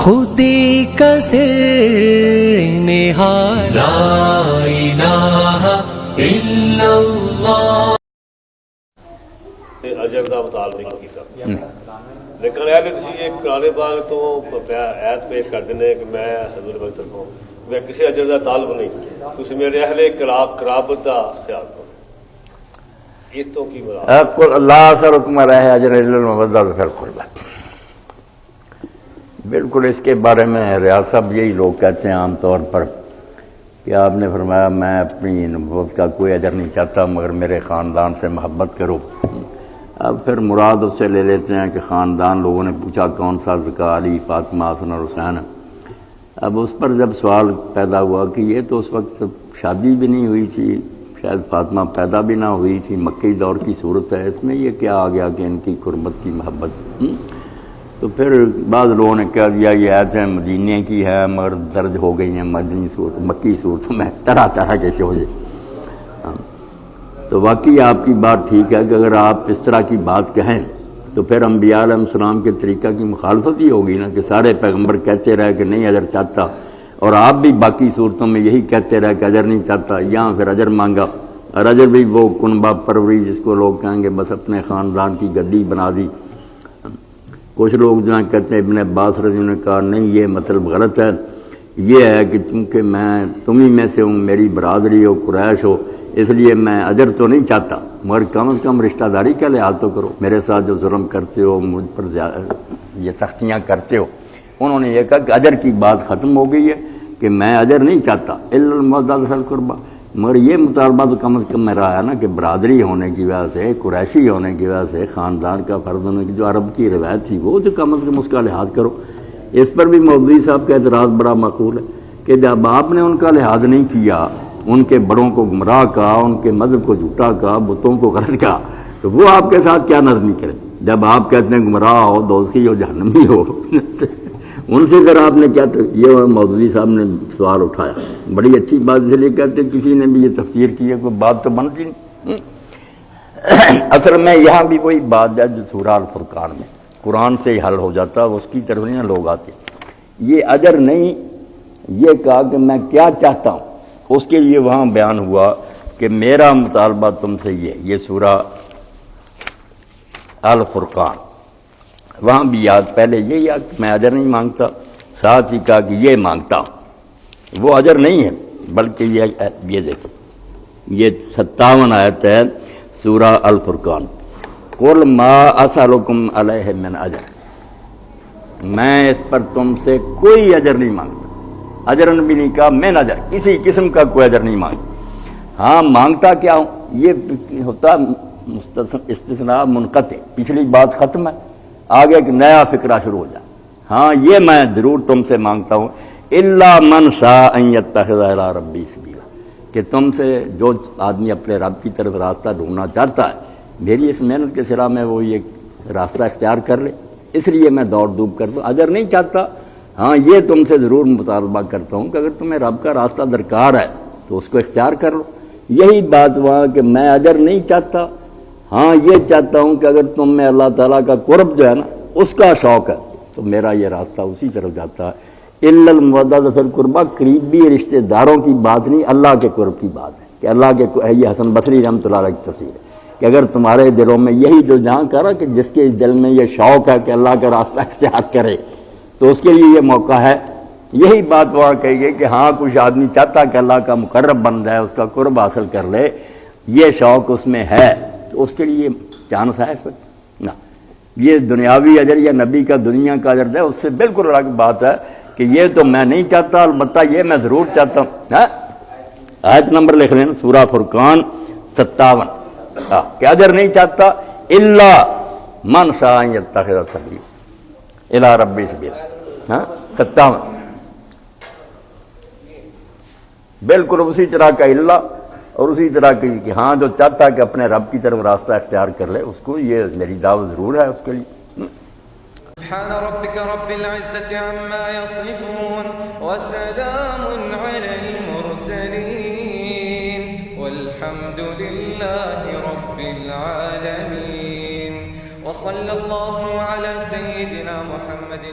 خودی کا سر نہاد لا الہ الا اللہ. اجر کا مطالبہ نہیں کیتا لیکن یہ کہ تسی ایک قرآن پاک تو ایت پیش کر دینے کہ میں حضور پاک صلی میں کسی اجر کا طالب نہیں، تسی میرے اہل قرابت کا خیال کرو. اس تو کی مراد لا اسألکم علیہ اجرا الا المودۃ فی القربہ. بالکل اس کے بارے میں ریاض صاحب یہی لوگ کہتے ہیں عام طور پر کہ آپ نے فرمایا میں اپنی نبوت کا کوئی اجر نہیں چاہتا مگر میرے خاندان سے محبت کرو. اب پھر مراد اس سے لے لیتے ہیں کہ خاندان. لوگوں نے پوچھا کون سا زکا علی فاطمہ حسن اور حسین. اب اس پر جب سوال پیدا ہوا کہ یہ تو اس وقت شادی بھی نہیں ہوئی تھی، شاید فاطمہ پیدا بھی نہ ہوئی تھی، مکی دور کی صورت ہے، اس میں یہ کیا آ گیا کہ ان کی قربت کی محبت. تو پھر بعض لوگوں نے کہہ دیا یہ آیتیں مدینے کی ہے مگر درج ہو گئی ہیں مدنی صورت مکی صورت میں طرح طرح کے شوجے. تو واقعی آپ کی بات ٹھیک ہے کہ اگر آپ اس طرح کی بات کہیں تو پھر انبیاء علیہ السلام کے طریقہ کی مخالفت ہی ہوگی نا کہ سارے پیغمبر کہتے رہے کہ نہیں اجر چاہتا اور آپ بھی باقی صورتوں میں یہی کہتے رہے کہ اجر نہیں چاہتا، یہاں پھر اجر مانگا. اور اجر بھی وہ کنبہ پروری جس کو لوگ کہیں گے بس اپنے خاندان کی گدی بنا دی. کچھ لوگ جہاں کہتے ہیں ابن عباس رضی اللہ عنہ نے کہا نہیں یہ مطلب غلط ہے، یہ ہے کہ چونکہ میں تمہیں میں سے ہوں، میری برادری ہو، قریش ہو، اس لیے میں اجر تو نہیں چاہتا مگر کم از کم رشتہ داری کا لحاظ تو کرو. میرے ساتھ جو ظلم کرتے ہو، مجھ پر یہ سختیاں کرتے ہو. انہوں نے یہ کہا کہ اجر کی بات ختم ہو گئی ہے کہ میں اجر نہیں چاہتا الا المودۃ فی القربہ. مگر یہ مطالبہ تو کم از کم میرا ہے نا کہ برادری ہونے کی وجہ سے، قریشی ہونے کی وجہ سے، خاندان کا فرد ہونے کی جو عرب کی روایت تھی وہ تو کم از کم اس کا لحاظ کرو. اس پر بھی مولوی صاحب کا اعتراض بڑا معقول ہے کہ جب آپ نے ان کا لحاظ نہیں کیا، ان کے بڑوں کو گمراہ کہا، ان کے مذہب کو جھوٹا کہا، بتوں کو غلط کہا، تو وہ آپ کے ساتھ کیا نرمی کرے. جب آپ کہتے ہیں گمراہ ہو، دوزخی ہو، جہنمی ہو ان سے اگر آپ نے کیا تو یہ مولوی صاحب نے سوال اٹھایا. بڑی اچھی بات اس لیے کہتے کسی نے بھی یہ تفسیر کی ہے کوئی بات تو بنتی نہیں. اصل میں یہاں بھی وہی بات ہے جو سورہ الفرقان میں قرآن سے ہی حل ہو جاتا، اس کی طرف نہیں لوگ آتے. یہ اجر نہیں، یہ کہا کہ میں کیا چاہتا ہوں، اس کے لیے وہاں بیان ہوا کہ میرا مطالبہ تم سے یہ سورہ الفرقان. وہاں بھی یاد پہلے یہ یاد میں اجر نہیں مانگتا، ساتھ ہی کہا کہ یہ مانگتا ہوں. وہ اجر نہیں ہے بلکہ یہ دیکھو یہ 57 آیت ہے سورہ الفرقان. قل ما اسألکم علیہ من اجر، میں اس پر تم سے کوئی اجر نہیں مانگتا. اجرن بھی نہیں کہا، میں اجر کسی قسم کا کوئی اجر نہیں مانگتا. ہاں مانگتا کیا ہوں، یہ ہوتا استثناء منقطع، پچھلی بات ختم ہے، آگے ایک نیا فکرہ شروع ہو جائے. ہاں یہ میں ضرور تم سے مانگتا ہوں الا من شاء ان یتخذ الی ربی سبیلا، کہ تم سے جو آدمی اپنے رب کی طرف راستہ ڈھونڈنا چاہتا ہے، میری اس محنت کے سرا میں وہ یہ راستہ اختیار کر لے، اس لیے میں دوڑ دھوپ کرتا ہوں. اجر نہیں چاہتا. ہاں یہ تم سے ضرور مطالبہ کرتا ہوں کہ اگر تمہیں رب کا راستہ درکار ہے تو اس کو اختیار کر لو. یہی بات وہاں کہ میں اجر نہیں چاہتا، ہاں یہ چاہتا ہوں کہ اگر تم میں اللہ تعالیٰ کا قرب جو ہے نا اس کا شوق ہے تو میرا یہ راستہ اسی طرف جاتا ہے. الا المودۃ فی القربہ، قریبی رشتہ داروں کی بات نہیں، اللہ کے قرب کی بات ہے کہ اللہ کے. یہ حسن بصری رحمۃ اللہ علیہ کی تفسیر ہے کہ اگر تمہارے دلوں میں یہی جو جہاں کرا کہ جس کے دل میں یہ شوق ہے کہ اللہ کا راستہ اختیار کرے تو اس کے لیے یہ موقع ہے. یہی بات وہاں کہی گئی کہ ہاں کچھ آدمی چاہتا کہ اللہ کا مقرب بن جائے، اس کا قرب حاصل کر لے، یہ شوق اس میں ہے تو اس کے لیے چانس ہے نا. یہ دنیاوی اجر یا نبی کا دنیا کا اجر ہے، اس سے بالکل الگ بات ہے کہ یہ تو میں نہیں چاہتا، البتہ یہ میں ضرور چاہتا ہوں. آیت نمبر لکھ لینا سورہ فرقان 57. کہ اجر نہیں چاہتا الا من شاء ان یتخذ سبیلا الی ربی سبیلا. 57 بالکل اسی طرح کا اللہ اور اسی طرح کی کہ ہاں جو چاہتا ہے کہ اپنے رب کی طرف راستہ اختیار کر لے اس کو یہ میری دعوت ضرور ہے اس کے لیے. سبحان ربك رب العزة عما يصفون وسلام على المرسلين والحمد لله رب العالمين وصلى الله على سيدنا محمد